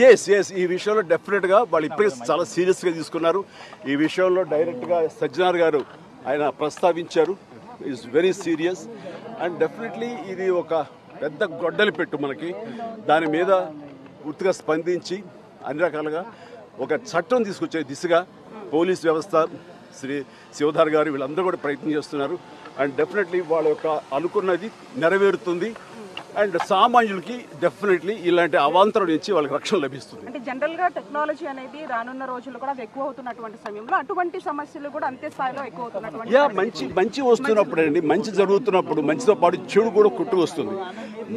Yes ఈ విషయంలో డెఫినెట్గా వాళ్ళు ఇప్పటికే చాలా సీరియస్గా తీసుకున్నారు. ఈ విషయంలో డైరెక్ట్గా సజ్జనార్ గారు ఆయన ప్రస్తావించారు. Is very serious and definitely ఇది ఒక పెద్ద గొడ్డలి పెట్టు మనకి. దాని మీద పూర్తిగా స్పందించి అన్ని రకాలుగా ఒక చట్టం తీసుకొచ్చే దిశగా పోలీస్ వ్యవస్థ, శ్రీ శివధార్ గారు వీళ్ళందరూ కూడా ప్రయత్నం చేస్తున్నారు. అండ్ డెఫినెట్లీ వాళ్ళ యొక్క అనుకున్నది నెరవేరుతుంది. అండ్ సామాన్యులకి డెఫినెట్లీ ఇలాంటి అవాంతరం నుంచి వాళ్ళకి రక్షణ లభిస్తుంది. అంటే జనరల్ గా టెక్నాలజీ అనేది రానున్న రోజుల్లో కూడా ఎక్కువ అవుతున్నటువంటి సమయంలో అటువంటి సమస్యలు కూడా అంతే స్థాయిలో ఎక్కువ అవుతున్నటువంటి మంచి వస్తున్నప్పుడు అండి, మంచి జరుగుతున్నప్పుడు మంచితో పాటు చెడు కూడా కుట్టు వస్తుంది.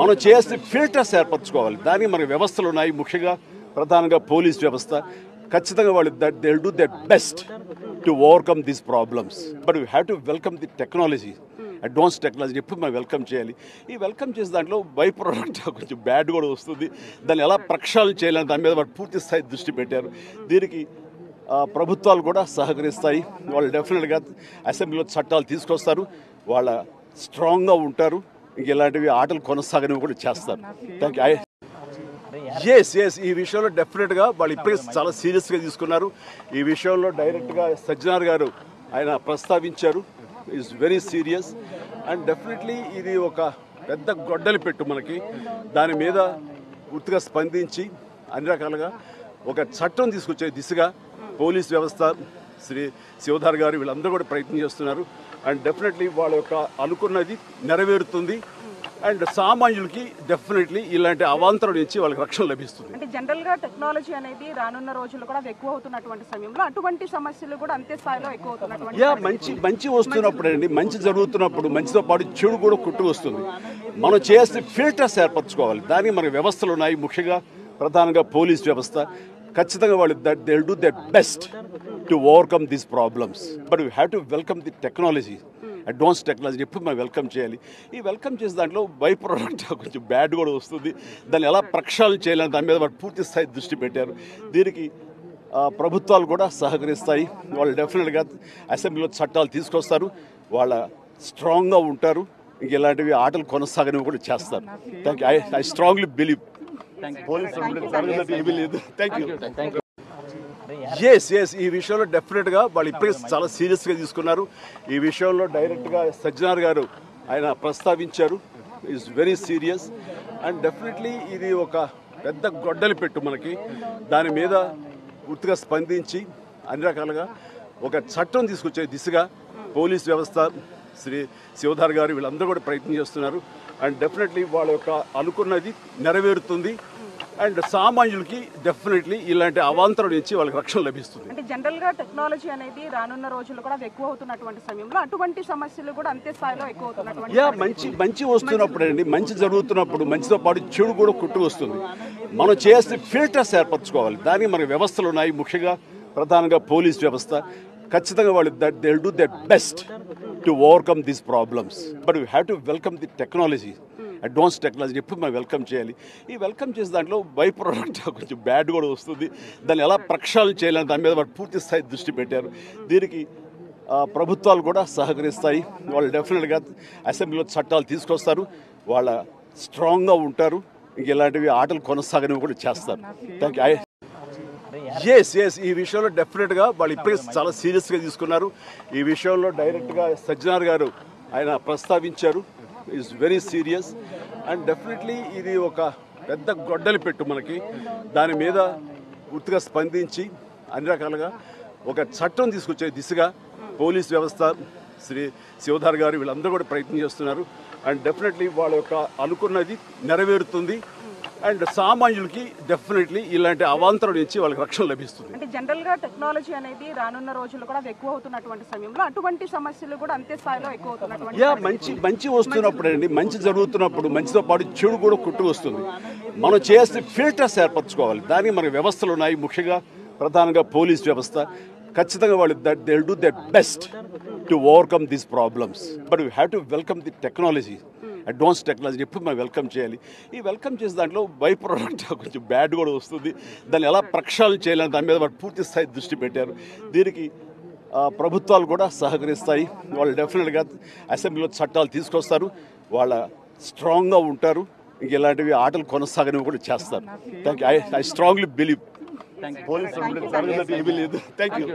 మనం చేస్తే ఫిల్టర్స్ ఏర్పరచుకోవాలి. దానికి మన వ్యవస్థలు ఉన్నాయి. ముఖ్యంగా ప్రధానంగా పోలీస్ వ్యవస్థ ఖచ్చితంగా వాళ్ళు they will do there best to overcome these problems. But we have to welcome the technology, advance technology ఎప్పుడు మనం వెల్కమ్ చేయాలి. ఈ వెల్కమ్ చేసే దాంట్లో బై ప్రోడక్ట్ కొంచెం బ్యాడ్ కూడా వస్తుంది. దాన్ని ఎలా ప్రక్షాళన చేయాలని దాని మీద వాళ్ళు పూర్తి స్థాయి దృష్టి పెట్టారు. దీనికి ప్రభుత్వాలు కూడా సహకరిస్తాయి. వాళ్ళు డెఫినెట్గా అసెంబ్లీలో చట్టాలు తీసుకొస్తారు. వాళ్ళ స్ట్రాంగ్గా ఉంటారు. ఇంక ఇలాంటివి ఆటలు కొనసాగనివి కూడా చేస్తారు. Thank you. ఎస్ ఈ విషయంలో డెఫినెట్గా వాళ్ళు ఇప్పటికే చాలా సీరియస్గా తీసుకున్నారు. ఈ విషయంలో డైరెక్ట్గా సజ్జనార్ గారు ఆయన ప్రస్తావించారు. Is very serious and definitely ఇది ఒక పెద్ద గొడ్డలి పెట్టు మనకి. దాని మీద పూర్తిగా స్పందించి అన్ని రకాలుగా ఒక చట్టం తీసుకొచ్చే దిశగా పోలీస్ వ్యవస్థ, శ్రీ శివధార్ గారు వీళ్ళందరూ కూడా ప్రయత్నం చేస్తున్నారు. అండ్ డెఫినెట్లీ వాళ్ళ యొక్క అనుకున్నది నెరవేరుతుంది. అండ్ సామాన్యులకి డెఫినెట్లీ ఇలాంటి అవాంతరం నుంచి వాళ్ళకి రక్షణ లభిస్తుంది. అంటే జనరల్ గా టెక్నాలజీ అనేది రానున్న రోజుల్లో కూడా ఎక్కువ అవుతున్నటువంటి సమయంలో అటువంటి సమస్యలు కూడా అంతే స్థాయిలో ఎక్కువ అవుతున్నటువంటి మంచి వస్తున్నప్పుడు అండి, మంచి జరుగుతున్నప్పుడు మంచితో పాటు చెడు కూడా కుట్టు వస్తుంది. మనం చేస్తే ఫిల్టర్స్ ఏర్పరచుకోవాలి. దానికి మన వ్యవస్థలు ఉన్నాయి. ముఖ్యంగా ప్రధానంగా పోలీస్ వ్యవస్థ ఖచ్చితంగా వాళ్ళు they will do there best to overcome these problems. But we have to welcome the technology, advance technology ఎప్పుడు మనం వెల్కమ్ చేయాలి. ఈ వెల్కమ్ చేసే దాంట్లో బై ప్రోడక్ట్ కొంచెం బ్యాడ్ కూడా వస్తుంది. దాన్ని ఎలా ప్రక్షాళన చేయాలని దాని మీద వాళ్ళు పూర్తి స్థాయి దృష్టి పెట్టారు. దీనికి ప్రభుత్వాలు కూడా సహకరిస్తాయి. వాళ్ళు డెఫినెట్గా అసెంబ్లీలో చట్టాలు తీసుకొస్తారు. వాళ్ళ స్ట్రాంగ్గా ఉంటారు. ఇంక ఇలాంటివి ఆటలు కొనసాగనివి కూడా చేస్తారు. Thank you. I strongly believe police లేదు. Thank you. ఎస్ ఈ విషయంలో డెఫినెట్గా వాళ్ళు ఇప్పటికే చాలా సీరియస్గా తీసుకున్నారు. ఈ విషయంలో డైరెక్ట్గా సజ్జనార్ గారు ఆయన ప్రస్తావించారు. Is very serious and definitely ఇది ఒక పెద్ద గొడ్డలి పెట్టు మనకి. దాని మీద పూర్తిగా స్పందించి అన్ని రకాలుగా ఒక చట్టం తీసుకొచ్చే దిశగా పోలీస్ వ్యవస్థ, శ్రీ శివధార్ గారు వీళ్ళందరూ కూడా ప్రయత్నం చేస్తున్నారు. అండ్ డెఫినెట్లీ వాళ్ళ యొక్క అనుకున్నది నెరవేరుతుంది. అండ్ సామాన్యులకి డెఫినెట్లీ ఇలాంటి అవాంతరం నుంచి వాళ్ళకి రక్షణ లభిస్తుంది. అంటే జనరల్ గా టెక్నాలజీ అనేది రానున్న రోజుల్లో కూడా ఎక్కువ అవుతున్నటువంటి సమయంలో అటువంటి సమస్యలు కూడా అంతే స్థాయిలో ఎక్కువ అవుతున్నటువంటి మంచి వస్తున్నప్పుడు అండి, మంచి జరుగుతున్నప్పుడు మంచితో పాటు చెడు కూడా కుట్టు వస్తుంది. మనం చేస్తే ఫిల్టర్స్ ఏర్పరచుకోవాలి. దానికి మన వ్యవస్థలు ఉన్నాయి. ముఖ్యంగా ప్రధానంగా పోలీస్ వ్యవస్థ ఖచ్చితంగా వాళ్ళు they will do there best to overcome these problems. But we have to welcome the technology, advance technology ఎప్పుడు మనం వెల్కమ్ చేయాలి. ఈ వెల్కమ్ చేసే దాంట్లో బై ప్రోడక్ట్ కొంచెం బ్యాడ్ కూడా వస్తుంది. దాన్ని ఎలా ప్రక్షాళన చేయాలని దాని మీద వాళ్ళు పూర్తి స్థాయి దృష్టి పెట్టారు. దీనికి ప్రభుత్వాలు కూడా సహకరిస్తాయి. వాళ్ళు డెఫినెట్గా అసెంబ్లీలో చట్టాలు తీసుకొస్తారు. వాళ్ళ స్ట్రాంగ్గా ఉంటారు. ఇంక ఇలాంటివి ఆటలు కొనసాగనివి కూడా చేస్తారు. Thank you. ఎస్ ఈ విషయంలో డెఫినెట్గా వాళ్ళు ఇప్పటికే చాలా సీరియస్గా తీసుకున్నారు. ఈ విషయంలో డైరెక్ట్గా సజ్జనార్ గారు ఆయన ప్రస్తావించారు. Is very serious and definitely ఇది ఒక పెద్ద గొడ్డలి పెట్టు మనకి. దాని మీద పూర్తిగా స్పందించి అన్ని రకాలుగా ఒక చట్టం తీసుకొచ్చే దిశగా పోలీస్ వ్యవస్థ, శ్రీ శివధార్ గారు వీళ్ళందరూ కూడా ప్రయత్నం చేస్తున్నారు. అండ్ డెఫినెట్లీ వాళ్ళ యొక్క అనుకున్నది నెరవేరుతుంది. అండ్ సామాన్యులకి డెఫినెట్లీ ఇలాంటి అవాంతరం నుంచి వాళ్ళకి రక్షణ లభిస్తుంది. అంటే జనరల్ గా టెక్నాలజీ అనేది రానున్న రోజుల్లో కూడా ఎక్కువ అవుతున్నటువంటి సమయంలో అటువంటి సమస్యలు కూడా అంతే స్థాయిలో ఎక్కువ అవుతున్నటువంటి మంచి వస్తున్నప్పుడు అండి, మంచి జరుగుతున్నప్పుడు మంచితో పాటు చెడు కూడా కుట్టు వస్తుంది. మనం చేస్తే ఫిల్టర్స్ ఏర్పరచుకోవాలి. దానికి మన వ్యవస్థలు ఉన్నాయి. ముఖ్యంగా ప్రధానంగా పోలీస్ వ్యవస్థ ఖచ్చితంగా వాళ్ళు they will do there best to overcome these problems. But we have to welcome the technology, advance technology ఎప్పుడు మనం వెల్కమ్ చేయాలి. ఈ వెల్కమ్ చేసే దాంట్లో బై ప్రోడక్ట్ కొంచెం బ్యాడ్ కూడా వస్తుంది. దాన్ని ఎలా ప్రక్షాళన చేయాలని దాని మీద వాళ్ళు పూర్తి స్థాయి దృష్టి పెట్టారు. దీనికి ప్రభుత్వాలు కూడా సహకరిస్తాయి. వాళ్ళు డెఫినెట్గా అసెంబ్లీలో చట్టాలు తీసుకొస్తారు. వాళ్ళ స్ట్రాంగ్గా ఉంటారు. ఇంక ఇలాంటివి ఆటలు కొనసాగనివి కూడా చేస్తారు. Thank you. I strongly believe police ఏమీ లేదు. Thank you.